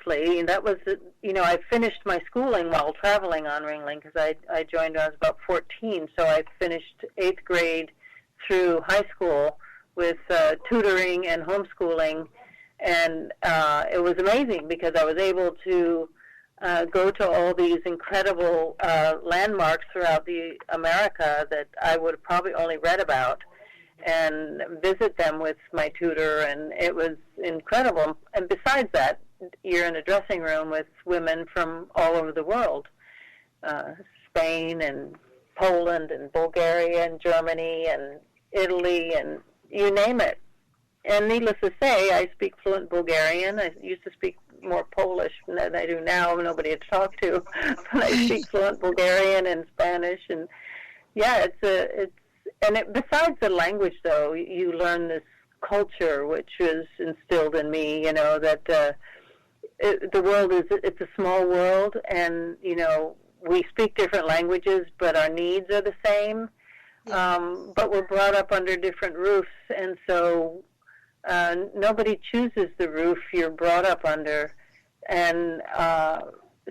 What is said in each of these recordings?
briefly, and that was, I finished my schooling while traveling on Ringling because I joined when I was about 14, so I finished 8th grade through high school with tutoring and homeschooling, and it was amazing because I was able to go to all these incredible landmarks throughout the America that I would have probably only read about, and visit them with my tutor, and it was incredible. And besides that, you're in a dressing room with women from all over the world, Spain and Poland and Bulgaria and Germany and Italy and you name it. And needless to say, I speak fluent Bulgarian. I used to speak more Polish than I do now. Nobody to talk to, but I speak fluent Bulgarian and Spanish. And yeah, besides the language, though, you learn this culture, which was instilled in me. That the world it's a small world, and we speak different languages, but our needs are the same. But we're brought up under different roofs, and so nobody chooses the roof you're brought up under, and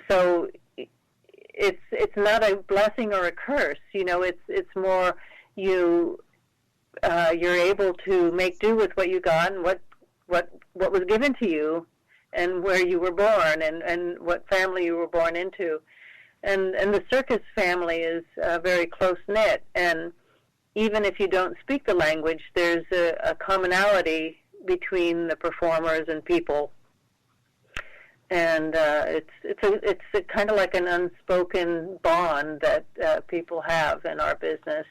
so it's not a blessing or a curse. It's more you're able to make do with what you got and what was given to you, and where you were born, and what family you were born into, and the circus family is very close knit, and even if you don't speak the language, there's a commonality between the performers and people, and it's a kind of like an unspoken bond that people have in our business.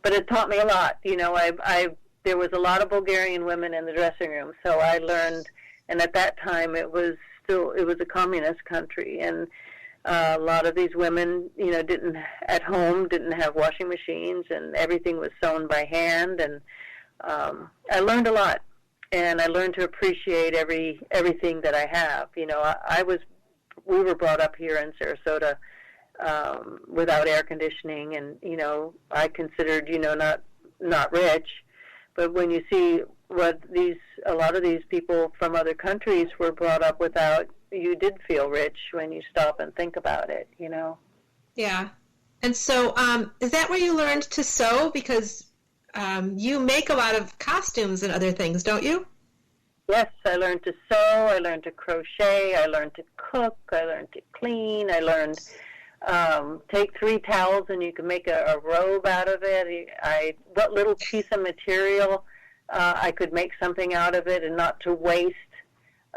But it taught me a lot. There was a lot of Bulgarian women in the dressing room, so I learned. And at that time, it was a communist country, and a lot of these women, didn't have washing machines, and everything was sewn by hand. And I learned a lot, and I learned to appreciate everything that I have. We were brought up here in Sarasota without air conditioning, and I considered not rich, but when you see what a lot of these people from other countries were brought up without, you did feel rich when you stop and think about it. Yeah. And so is that where you learned to sew? Because you make a lot of costumes and other things, don't you? Yes, I learned to sew, I learned to crochet, I learned to cook, I learned to clean, I learned take 3 towels and you can make a robe out of it. What little piece of material I could make something out of it and not to waste.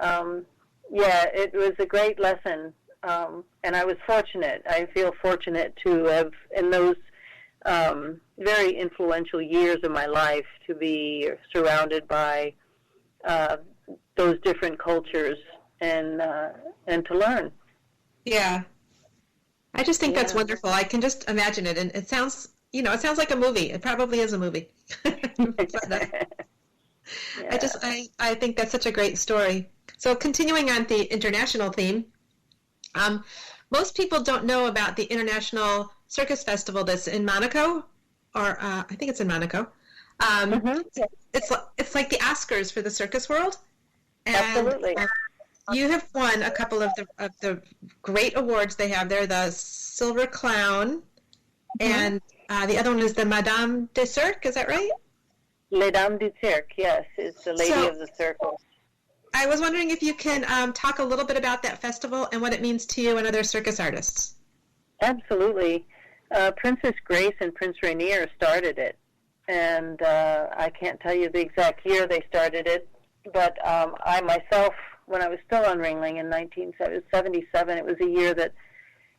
It was a great lesson, and I was fortunate. I feel fortunate to have, in those very influential years of my life, to be surrounded by those different cultures and to learn. Yeah. I just think that's wonderful. I can just imagine it, and it sounds like a movie. It probably is a movie. But, I think that's such a great story. So continuing on the international theme, most people don't know about the International Circus Festival that's in Monaco, or I think it's in Monaco. It's like the Oscars for the circus world. And, absolutely. You have won a couple of the great awards they have there, the Silver Clown, and the other one is the Madame de Cirque, is that right? Les Dames du Cirque, yes, it's the Lady of the Circus. I was wondering if you can talk a little bit about that festival and what it means to you and other circus artists. Absolutely. Princess Grace and Prince Rainier started it, and I can't tell you the exact year they started it, but I myself, when I was still on Ringling in 1977, it was a year that,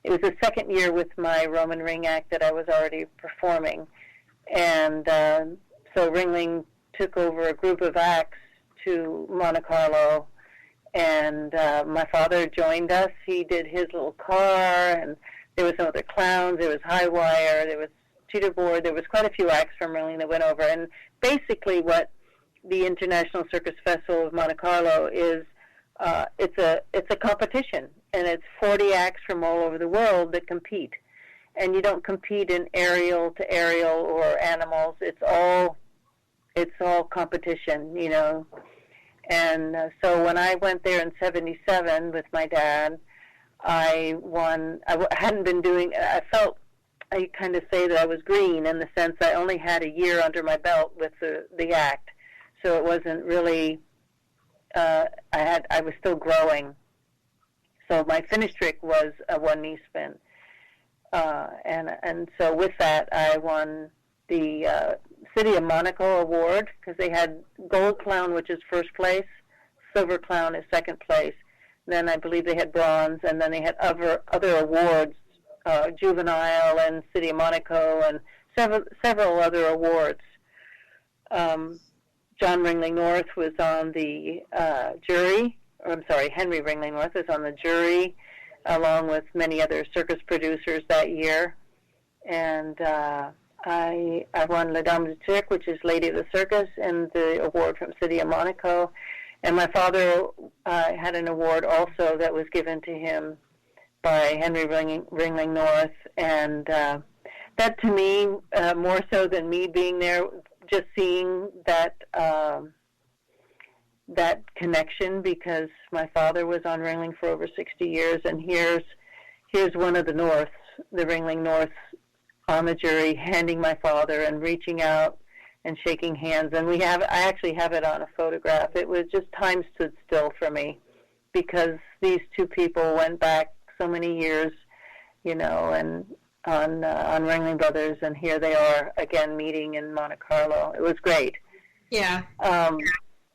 it was the second year with my Roman Ring act that I was already performing, and so Ringling took over a group of acts to Monte Carlo, and my father joined us. He did his little car, and there was some other clowns, there was high wire, there was cheetah board, there was quite a few acts from Ringling that went over, and basically what the International Circus Festival of Monte Carlo is, it's a competition, and it's 40 acts from all over the world that compete, and you don't compete in aerial to aerial or animals. It's all competition, And so when I went there in '77 with my dad, I won. Hadn't been doing. I kind of say that I was green in the sense I only had a year under my belt with the act, so it wasn't really. I was still growing. So my finish trick was a one knee spin, and so with that I won the City of Monaco award, because they had gold clown, which is first place, silver clown is second place. Then I believe they had bronze, and then they had other awards, juvenile and City of Monaco, and several other awards. John Ringling North was on the jury. Or, I'm sorry, Henry Ringling North was on the jury, along with many other circus producers that year. And I won La Dame du Cirque, which is Lady of the Circus, and the award from City of Monaco. And my father had an award also that was given to him by Henry Ringling North. And that, to me, more so than me being there, just seeing that that connection, because my father was on Ringling for over 60 years, and here's one of the Norths, the Ringling Norths, on the jury, handing my father and reaching out and shaking hands. And I actually have it on a photograph. It was just, time stood still for me, because these two people went back so many years, and on Ringling Brothers, and here they are again meeting in Monte Carlo. It was great. Yeah.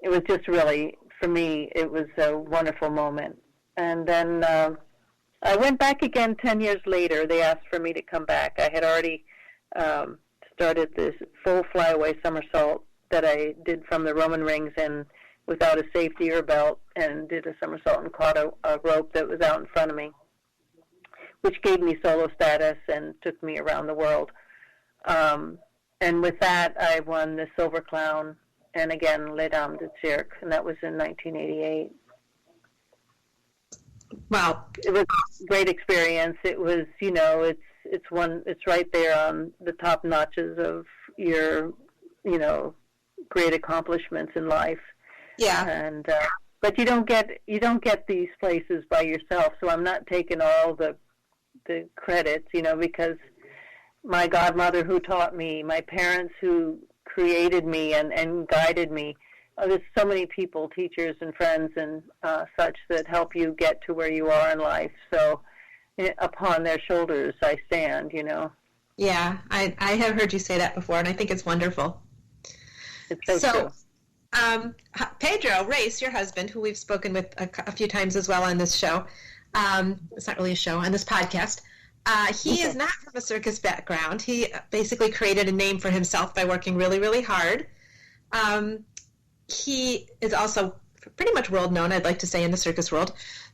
It was just really, for me, it was a wonderful moment. And then I went back again 10 years later. They asked for me to come back. I had already started this full flyaway somersault that I did from the Roman rings and without a safety or belt, and did a somersault and caught a rope that was out in front of me, which gave me solo status and took me around the world. And with that, I won the Silver Clown, and again, Les Dames du Cirque, and that was in 1988. Wow. It was a great experience. It was, it's right there on the top notches of your, great accomplishments in life. Yeah. And but you don't get these places by yourself. So I'm not taking all the credits, because my godmother who taught me, my parents who created me and guided me. There's so many people, teachers and friends and such, that help you get to where you are in life. So upon their shoulders I stand, Yeah, I have heard you say that before, and I think it's wonderful. It's so true. Pedro Race, your husband, who we've spoken with a few times as well on this show, it's not really a show, on this podcast, he is not from a circus background. He basically created a name for himself by working really, really hard. He is also pretty much world known, I'd like to say, in the circus world.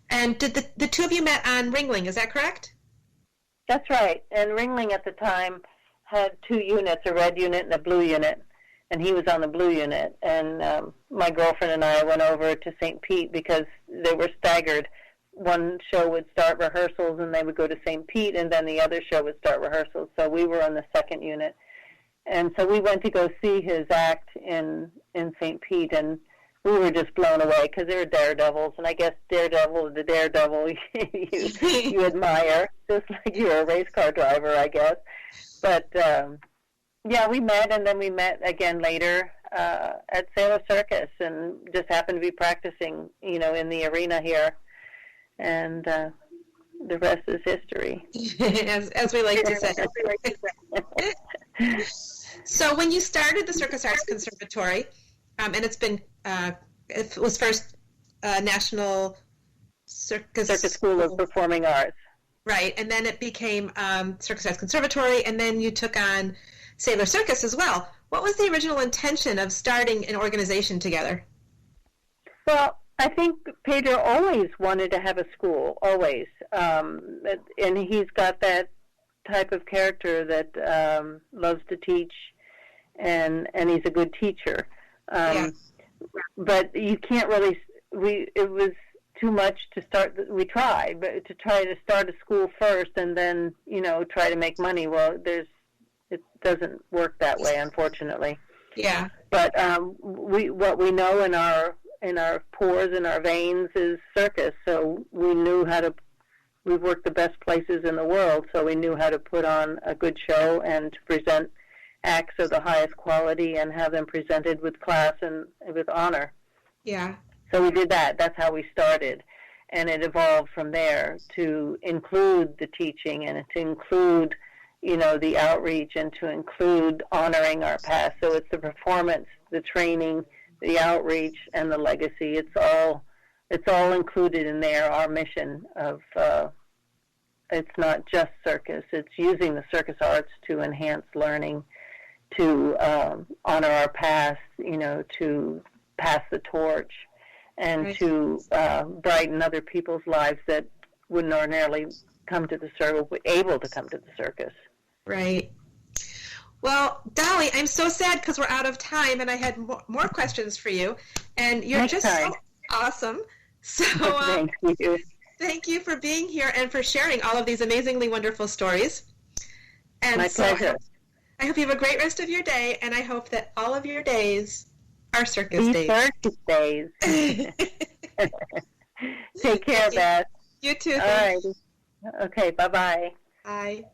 And did the two of you met on Ringling, is that correct? That's right. And Ringling at the time had two units, a red unit and a blue unit. And he was on the blue unit. And my girlfriend and I went over to St. Pete because they were staggered. One show would start rehearsals and they would go to St. Pete, and then the other show would start rehearsals. So we were on the second unit. And so we went to go see his act in St. Pete, and we were just blown away because they were daredevils. And I guess Daredevil is the daredevil you admire, just like you're a race car driver, I guess. But, yeah, we met, and then we met again later at Sailor Circus, and just happened to be practicing, in the arena here. And the rest is history. as we like to say. So when you started the Circus Arts Conservatory, and it's been, it was first National Circus School of Performing Arts. Right, and then it became Circus Arts Conservatory, and then you took on Sailor Circus as well. What was the original intention of starting an organization together? Well, I think Pedro always wanted to have a school, always. And he's got that type of character that loves to teach, and he's a good teacher. But you can't really, it was too much to start, we tried, but to try to start a school first and then, try to make money, well, it doesn't work that way, unfortunately. Yeah. But what we know in our pores, in our veins is circus. So we knew how to. We've worked the best places in the world, so we knew how to put on a good show and to present acts of the highest quality and have them presented with class and with honor. Yeah. So we did that. That's how we started. And it evolved from there to include the teaching and to include, the outreach and to include honoring our past. So it's the performance, the training, the outreach, and the legacy. It's all included in there, our mission of, it's not just circus. It's using the circus arts to enhance learning, to honor our past, to pass the torch, and right. to brighten other people's lives that wouldn't ordinarily come to the circus, able to come to the circus. Right. Well, Dolly, I'm so sad because we're out of time, and I had more questions for you, and you're just so awesome. So thank you. Thank you for being here and for sharing all of these amazingly wonderful stories. And my pleasure. I hope you have a great rest of your day, and I hope that all of your days are circus days. Circus days. Take care, Beth. You too. All right. Okay, bye-bye. Bye.